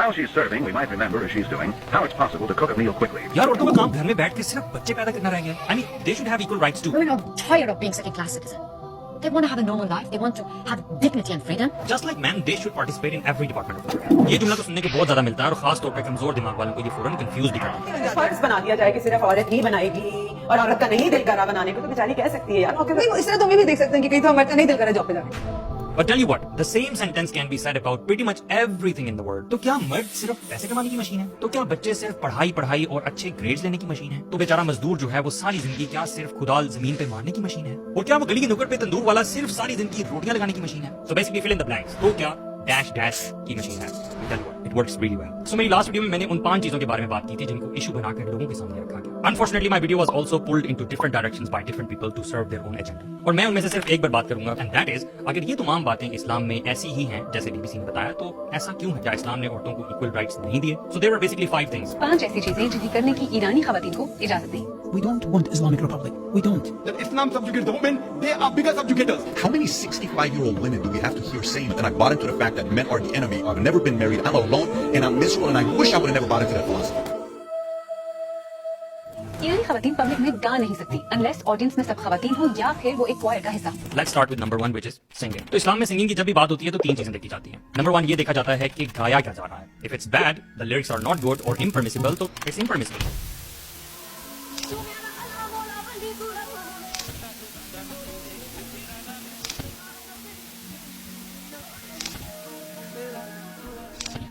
While she's serving, we might remember, as she's doing, how it's possible to cook a meal quickly. यार औरतों का काम घर में बैठ के सिर्फ बच्चे पैदा करना रह गया है। I mean, they should have equal rights too. Women are tired of being second-class citizens. They want to have a normal life. They want to have dignity and freedom. Just like men, they should participate in every department of life. ये जुमला तो सुनने को बहुत ज्यादा मिलता है और खास तौर पे कमजोर दिमाग वालों को ये फौरन कंफ्यूज भी करता है। फर्ज बना दिया जाए कि सिर्फ औरत ही बनाएगी और औरत का नहीं दिल करा बनाने को, तो बेचारी कह सकती है यार। नहीं, इस तरह तुम भी देख सकते हैं कि कहीं तो हमारा नहीं दिल करा जॉब पे जाने। But tell you what, the same sentence can be said about pretty much everything in the world. तो क्या मर्द सिर्फ पैसे कमाने की मशीन है? तो क्या बच्चे सिर्फ पढ़ाई और अच्छे ग्रेड्स लेने की मशीन है? तो बेचारा मजदूर जो है वो सारी जिंदगी क्या सिर्फ खुदाल जमीन पे मारने की मशीन है? और क्या वो गली की नुक्कड़ पे तंदूर वाला सिर्फ सारी जिंदगी रोटियां लगाने की मशीन है? So basically fill in the blanks. तो क्या डैश की मशीन है? Tell you what, it works really well. So मेरी लास्ट वीडियो में मैंने उन 5 चीजों के बारे में बात की थी जिनको इशू बनाकर लोगों के सामने रखा गया। Unfortunately, my video was also pulled into different directions by different people to serve their own agenda. और मैं उनमें से सिर्फ एक बार बात करूंगा, and that is, अगर ये तमाम बातें इस्लाम में ऐसी ही हैं जैसे BBC ने बताया, तो ऐसा क्यों है? क्या इस्लाम ने औरतों को equal rights नहीं दिए? So there were basically 5 things. 5 ऐसी चीजें जिन्हें करने की ईरानी खवातीन को इजाजत दी। We don't want Islamic Republic. We don't. That Islam subjugates the women, they are bigger subjugators. How many 65-year-old women do we have to hear saying that I bought into the fact that men are the enemy, I've never been married, I'm alone, and I'm miserable, and I wish I would have never bought into that philosophy. ईरानी खवातीन public में गा नहीं सकती unless audience में सब खवातीन हो या फिर वो एक क्वायर का हिस्सा। Let's start with number 1, which is singing. तो इस्लाम में सिंगिंग की जब भी बात होती है तो 3 चीजें देखी जाती हैं। Number 1 ये देखा जाता है कि गाया क्या जा रहा है। If it's bad, the lyrics are not good or impermissible, तो it's impermissible.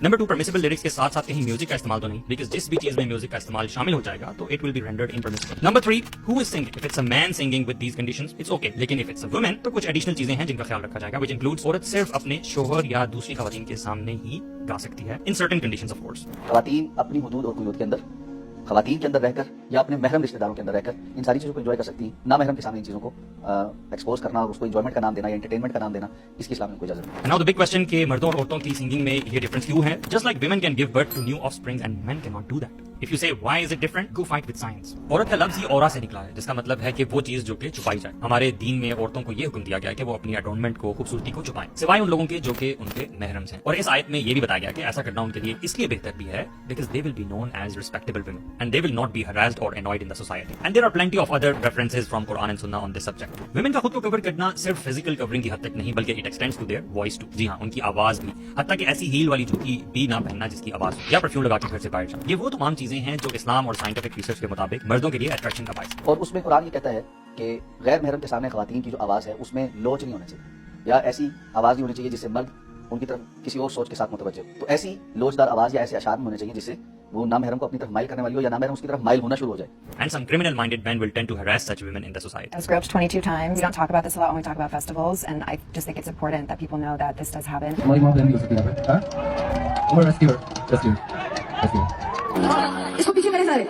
Number 2 permissible lyrics के साथ साथ कहीं म्यूजिक का इस्तेमाल तो नहीं, बिकॉज जिस भी चीज में म्यूजिक का इस्तेमाल शामिल हो जाएगा तो it will be rendered impermissible. Number 3 who is singing. If it's a man singing with these conditions it's okay, लेकिन इफ इट्स अ वुमन तो कुछ एडिशनल चीजें हैं जिनका ख्याल रखा जाएगा, व्हिच इंक्लूड्स औरत सिर्फ अपने शोहर या दूसरी खवातीन के सामने ही गा सकती है in certain conditions of course. खवातीन अपनी हुदूद और कुयूद के अंदर, खवातीन के अंदर रहकर या अपने महरम रिश्तेदारों के अंदर रहकर इन सारी चीजों को एंजॉय कर सकती हैं। ना महरम के सामने इन चीजों को एक्सपोज करना और उसको एंजॉयमेंट का नाम देना या एंटरटेनमेंट का नाम देना, इसकी इस्लाम में कोई इजाजत नहीं। नाउ द बिग क्वेश्चन कि मर्दों और औरतों की सिंगिंग में ये डिफरेंस क्यों है? Just like women can give birth to new offspring and men cannot do that. If you say why is it different, go fight with science. औरत का लफ्ज ही औरा से निकला है, जिसका मतलब है कि वो चीज जो कि छुपाई जाए। हमारे दीन में औरतों को ये हुक्म दिया गया है कि वो अपनी एडोनमेंट को, खूबसूरती को छुपाएं, सिवाय उन लोगों के जो कि उनके महरम हैं। और इस आयत में ये भी बताया गया कि ऐसा करना उनके लिए इसलिए बेहतर भी है because they will be known as respectable women and they will not be harassed or annoyed in the society. And there are plenty of other references from Quran and Sunnah on this subject. Women का खुद को cover करना सिर्फ physical covering की हद तक नहीं, बल्कि it extends to their voice too. जी हाँ, उनकी आवाज भी, हत्ता कि ऐसी हील वाली जूती भी ना पहनना जिसकी आवाज हो, या परफ्यूम लगा के घर से बाहर जाना। ये वो तमाम चीजें हैं जो इस्लाम और साइंटिफिक रिसर्च के मुताबिक मर्दों के लिए अट्रैक्शन का बायस है। और उसमें कुरान ये कहता है कि गैर महरम के सामने खवातीन की जो आवाज है उसमें लोच नहीं होना चाहिए, या ऐसी आवाज नहीं होनी चाहिए जिससे मर्द उनकी तरफ किसी और सोच के साथ मुतवज्जह हो। तो ऐसी लोचदार आवाज या ऐसे अशार होने चाहिए जिससे वो ना महरम को अपनी तरफ माइल करने वाली हो या ना महरम उसकी तरफ माइल होना शुरू हो जाए। And some criminal-minded men will tend to harass such women in the society. I was groped 22 times. We don't talk about this a lot when we talk about festivals, and I just think it's important that people know that this does happen. हमारी माँ बहन भी हो सकती है यहाँ पे, हाँ? और rescue her. इसको पीछे मेरे सारे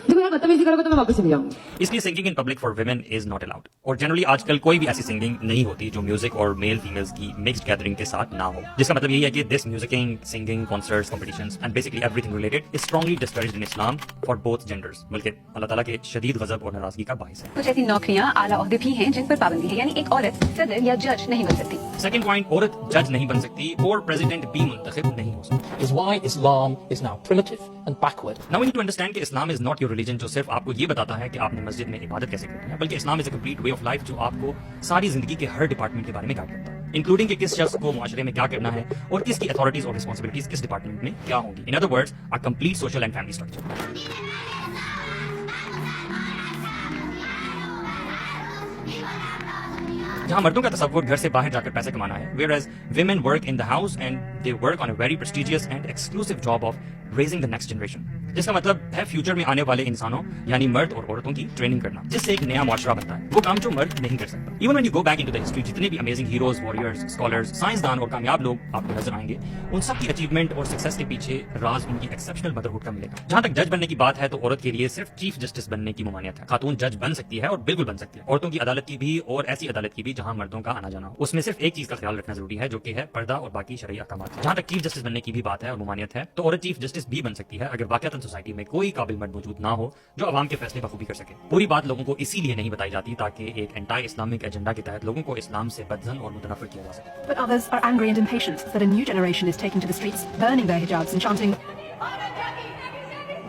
देखो यार, बदतमीजी करोगे तो मैं वापस चली जाऊंगी। इसलिए singing in public for women is not allowed. और जनरली आजकल कोई भी ऐसी सिंगिंग नहीं होती जो म्यूजिक और मेल फीमेल्स की मिक्स्ड गैदरिंग के साथ ना हो, जिसका मतलब यही है कि this musicking, singing, concerts, competitions and basically everything related is strongly discouraged in Islam for both genders, बल्कि अल्लाह ताला के शदीद गजब और नाराजगी का बाइस है। कुछ ऐसी नौकरियां, आला ओहदे भी हैं जिन पर पाबंदी है, यानी एक औरत सदर या जज नहीं बन सकती। सेकंड पॉइंट, औरत जज नहीं बन सकती और प्रेसिडेंट भी मुंतखब नहीं हो सकती। Is why Islam is now primitive and backward. Now we need to understand कि Islam is not your religion जो सिर्फ आपको ये बताता है कि आपने मस्जिद में इबादत कैसे करनी है, बल्कि Islam is a complete way of life जो आपको सारी जिंदगी के हर डिपार्टमेंट के बारे में गाइड करता है, इंक्लूडिंग कि किस शख्स को मुआशरे में क्या करना है और किसकी अथॉरिटीज और रिस्पांसिबिलिटीज किस डिपार्टमेंट में क्या होंगी। In other words, a complete social and family structure. जहां मर्दों का तसव्वुर घर से बाहर जाकर पैसे कमाना है, whereas women work in the house and they work on a very prestigious and exclusive job of raising the next generation, जिसका मतलब है फ्यूचर में आने वाले इंसानों यानी मर्द और औरतों की ट्रेनिंग करना, जिससे एक नया मुआशरा बनता है। वो काम जो मर्द नहीं कर सकता। Even when you go back into the history, जितने भी अमेजिंग हीरोज, वॉरियर्स, स्कॉलर्स, साइंसदान और कामयाब लोग आपको नजर आएंगे, उन सब की अचीवमेंट और सक्सेस के पीछे राज उनकी एक्सेप्शनल मदरहुड का मिलेगा। जहां तक जज बनने की बात है तो औरत के लिए सिर्फ चीफ जस्टिस बनने की ममानियत है। खातून जज बन सकती है और बिल्कुल बन सकती है। औरतों की अदालत की भी और ऐसी अदालत की भी जहां मर्दों का आना जाना हो। उसमें सिर्फ एक चीज का ख्याल रखना जरूरी है जो कि है पर्दा और बाकी शरई अहकाम। जहां तक चीफ जस्टिस बनने की भी बात है और ममानियत है तो औरत चीफ जस्टिस भी बन सकती है अगर वाकई मॉडर्न सोसाइटी में कोई काबिल मर्द मौजूद ना हो जो अवाम के फैसले बखूबी कर सके। पूरी बात लोगों को इसीलिए नहीं बताई जाती ताकि एक एंटी इस्लामिक एजेंडा के तहत लोगों को इस्लाम से बदजन और मुतनफिर किया जा सके। But others are angry and impatient that a new generation is taking to the streets, burning their hijabs and chanting,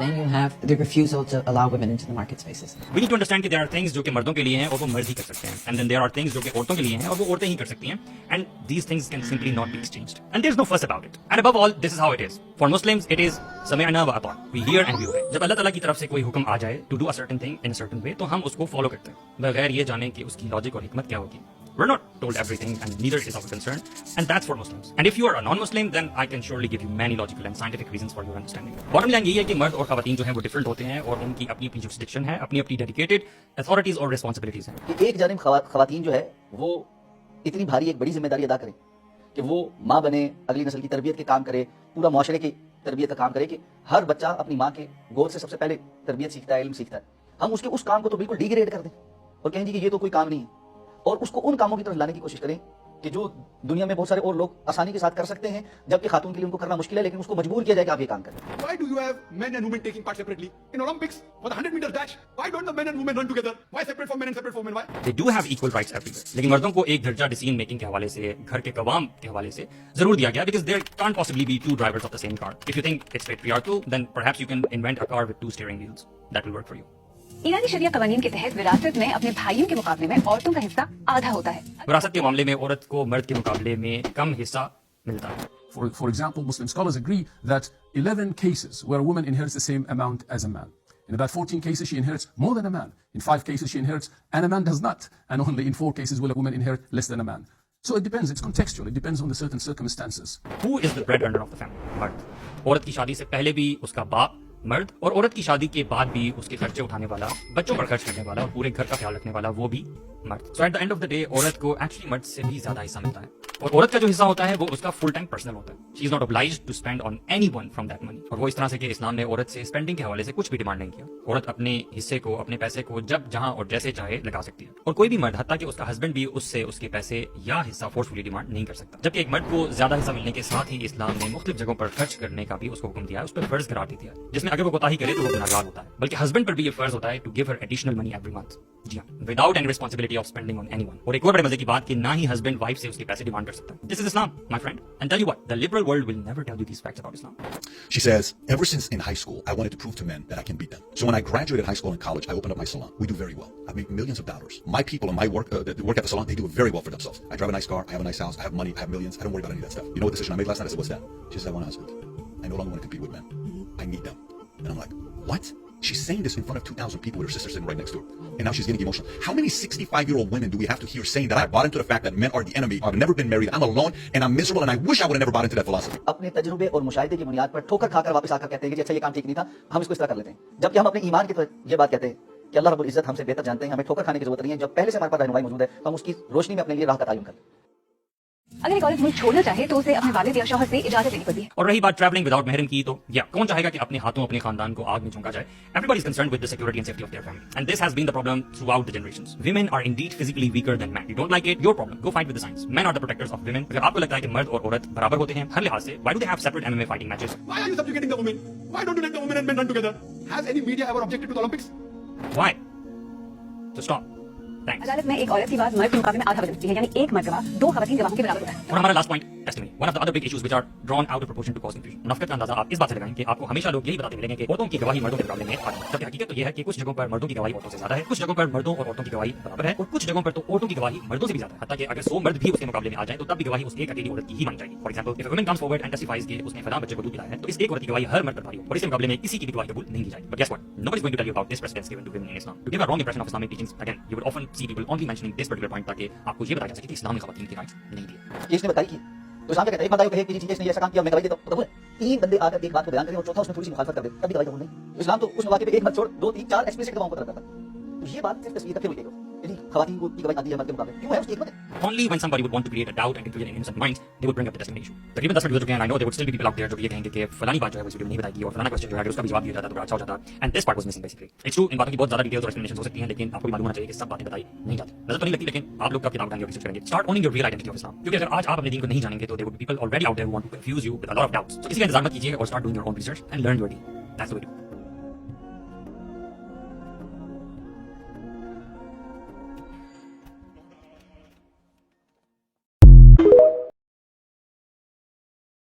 Then you have the refusal to allow women into the market spaces. We need to understand कि there are things जो कि मर्दों के लिए हैं और वो मर्द ही कर सकते हैं, and then there are things जो कि औरतों के लिए हैं और वो औरतें ही कर सकती हैं, and these things can simply not be exchanged, and there's no fuss about it. And above all, this is how it is. For Muslims, it is समिअना व अता. We hear and we obey. जब अल्लाह ताला की तरफ से कोई हुक्म आ जाए to do a certain thing in a certain way, तो हम उसको फॉलो करते हैं बगैर ये जाने कि उसकी लॉजिक और हिकमत क्या होगी. We're not told everything, and neither is our concern, and that's for Muslims. And if you are a non-Muslim, then I can surely give you many logical and scientific reasons for your understanding. Bottom line यही है कि मर्द और ख़वातीन जो हैं वो different होते हैं और उनकी अपनी अपनी jurisdiction है, अपनी अपनी dedicated authorities और responsibilities हैं. कि एक जानिब खवातीन जो है वो इतनी भारी एक बड़ी जिम्मेदारी अदा करें कि वो माँ बने, अगली नस्ल की तरबियत के काम करे, पूरा माशरे की तरबियत का काम करे कि हर बच्चा अपनी माँ के गोद से सबसे पहले तरबियत सीखता है, इल्म सीखता है. हम उसके उस काम को तो बिल्कुल डिग्रेड कर दें और कहें जी कि ये तो कोई काम नहीं है, और उसको उन कामों की तरफ लाने की कोशिश करें कि जो दुनिया में बहुत सारे और लोग आसानी के साथ कर सकते हैं, जबकि खातून के लिए उनको करना मुश्किल है, लेकिन उसको मजबूर किया जाए कि आप ये काम करें. Why do you have men and women taking part separately? In Olympics, for the 100-meter dash, why don't the men and women run together? Why separate for men and separate for women? Why? They do have equal rights everywhere. लेकिन मर्दों को एक दर्जा decision making के हवाले से, घर के कवाम के हवाले से जरूर दिया गया, because there can't possibly be two drivers of the same car. If you think it's patriarchal, then perhaps you can invent a car with 2 steering wheels. That will work for you. ईरानी शरिया कवानीन के तहत विरासत में अपने भाइयों के मुकाबले में औरतों का हिस्सा आधा होता है. विरासत के मामले में औरत को मर्द के मुकाबले में कम हिस्सा मिलता है. For example, Muslim scholars agree that 11 cases where a woman inherits the same amount as a man. In about 14 cases, she inherits more than a man. In 5 cases, she inherits and a man does not. And only in 4 cases will a woman inherit less than a man. So it depends. It's contextual. It depends on the certain circumstances. Who is the breadwinner of the family? मर्द. औरत की शादी से पहले भी उसका बाप मर्द, और औरत की शादी के बाद भी उसके खर्चे उठाने वाला, बच्चों पर खर्च करने वाला और पूरे घर का ख्याल रखने वाला वो भी मर्द. So at the end of the day, औरत को एक्चुअली मर्द से भी ज्यादा हिस्सा मिलता है, और औरत का जो हिस्सा होता है वो उसका फुल टाइम पर्सनल होता है. She is not obliged to spend on anyone from that money. और वो इस तरह से कि इस्लाम ने औरत से स्पेंडिंग के हवाले से कुछ भी डिमांड नहीं किया. औरत अपने हिस्से को, अपने पैसे को जब, जहां और जैसे चाहे लगा सकती है, और कोई भी मर्द, हत्ता कि उसका हस्बैंड भी, उससे उसके पैसे या हिस्सा फोर्सफुली डिमांड नहीं कर सकता. जबकि एक मर्द को ज्यादा हिस्सा मिलने के साथ ही इस्लाम ने मुख्तलिफ जगहों पर खर्च करने का भी उसको हुक्म दिया है, उस पर फर्ज करार दे दिया है, जिसमें अगर वो कोताही करे तो वो गुनाहगार होता है. बल्कि हस्बैंड पर भी ये फर्ज होता है to give her additional money every month. जी हाँ, without any responsibility of spending on anyone. और एक और बड़े मजे की बात कि ना ही हस्बैंड वाइफ से उसके पैसे डिमांड कर सकता है. This is Islam, my friend. And tell you what, the liberal world will never tell you these facts about Islam. She says, ever since in high school, I wanted to prove to men that I can beat them. So when I graduated high school and college, I opened up my salon. We do very well. I make millions of dollars. My people and my work, that work at the salon, they do very well for themselves. I drive a nice car, I have a nice house, I have money, I have millions. I don't worry about any of that stuff. You know what decision I made last night? I said, what's that? She says, I want a husband. I no longer want to compete with men. I need them. And I'm like, what? She's saying this in front of 2,000 people with her sister sitting right next to her. And now she's getting emotional. How many 65-year-old women do we have to hear saying that I bought into the fact that men are the enemy, I've never been married, I'm alone, and I'm miserable, and I wish I would have never bought into that philosophy? अपने तजुर्बे और मुशाहिदे की बुनियाद पर ठोकर खाकर वापस आकर कहते हैं कि अच्छा ये काम ठीक नहीं था, हम इसको इस तरह कर लेते हैं. जबकि हम अपने ईमान की तो ये बात कहते हैं कि अल्लाह रब्बुल इज्जत हमसे बेहतर जानते हैं, हमें ठोकर खाने की जरूरत नहीं है. जब पहले से हमारे पास रहनुमाई मौजूद है तो हम उसकी रोशनी में अपने लिए राह का तयन करें. अगर एक औरत मुल्क छोड़ना चाहे तो उसे अपने वालिद या शौहर से इजाजत लेनी पड़ती है. और रही बात ट्रैवलिंग विदाउट महरम की, तो या कौन चाहेगा कि अपने हाथों अपने खानदान को आग में झोंका जाए? Everybody is concerned with the security and safety of their family, and this has been the problem throughout the generations. Women are indeed physically weaker than men. You don't like it, your problem. Go fight with the science. Men are the protectors of women. अगर आपको लगता है कि मर्द और औरत बराबर होते हैं हर लिहाज से, why do they have separate MMA fighting matches? Why are you subjugating the women? Why don't you let the women and men run together? Has any media ever objected to the Olympics? Why? So stop. Thanks. अदालत में एक औरत की बात मर्द के मुकाबले में आधा बदलती है, यानी एक मर्द गवाह 2 खवातीन गवाहों के बराबर होता है. और हमारा last point, testimony. One of the other big issues which are drawn out of proportion to cause confusion. मुनाफिकत का अंदाजा आप इस बात से लगाएं कि आपको हमेशा लोग यही बताते मिलेंगे कि औरतों की गवाही मर्दों के मुकाबले में आधी है. जबकि हकीकत तो यह है कि कुछ जगहों पर मर्दों की गवाही औरतों से ज्यादा है, कुछ जगहों पर मर्दों और औरतों की गवाही बराबर है, और कुछ जगहों पर तो औरतों की गवाही मर्दों से भी ज्यादा है. हत्ता कि अगर 100 मर्द भी उसके मुकाबले में आ जाए तो तब भी गवाही उस एक अकेली औरत की ही मानी जाएगी. For example, if a woman comes forward and टेस्टिफाइज कि उसने फलां बच्चे को दूध पिलाया है, तो इस एक औरत की गवाही हर मर्द पर भारी हो, और इसके मुकाबले में किसी की भी गवाही कबूल नहीं की जाएगी. But guess what, nobody is going to tell you about this precedence given to women in Islam. To give a wrong impression of Islamic teachings, again, you would often see people only mentioning this particular point ताकि आपको ये बताया जा सके कि इस्लाम ने ख़वातीन की राइट्स नहीं दी. ये इसने बताई कि तो इस्लाम क्या कहता है? एक बंदा कहे कि जी इसने ये ऐसा काम किया, मैं गवाही देता हूं, तो कबूल है. 3 बंदे आकर एक बात को बयान करें और चौथा उसमें थोड़ी सी मुखालफत कर दे, तब भी गवाही कबूल नहीं. इस्लाम तो उस वाक़े पे एक मत छोड़ 2 3 4 एक्सप्लिसिट गवाहों को तरफ करता है. तो ये बात सिर्फ तस्वीर तक हुई है. यानी ख़वातीन को की गवाही आती है मर्द के मुकाबले. क्यों है? उसकी हिकमत है. Only when somebody would want to create a doubt and confusion in innocent minds, they would bring up the testimony issue. तकरीबन 10 मिनट गुजर चुके हैं, I know there would still be people out there जो ये कहेंगे कि फलानी बात जो है वो इस वीडियो में नहीं बताएगी और फलाना क्वेश्चन जो है उसका भी जवाब दिया जाता तो बड़ा अच्छा हो जाता. And this part was missing basically. It's true, इन बातों की बहुत ज्यादा डिटेल्स और एक्सप्लेनेशंस हो सकती हैं, लेकिन आपको भी मालूम होना चाहिए कि सब बातें बताई नहीं जाती. नजर तो नहीं लगती, लेकिन आप लोग कब किताब उठाएंगे और रिसर्च करेंगे. Start owning your real identity of Islam. क्योंकि अगर आज आप अपने दीन को नहीं जानेंगे तो there would be people already out there who want to confuse you with a lot of doubts. So किसी का इंतजार मत कीजिए और start doing your own research and learn your deen. That's the way to.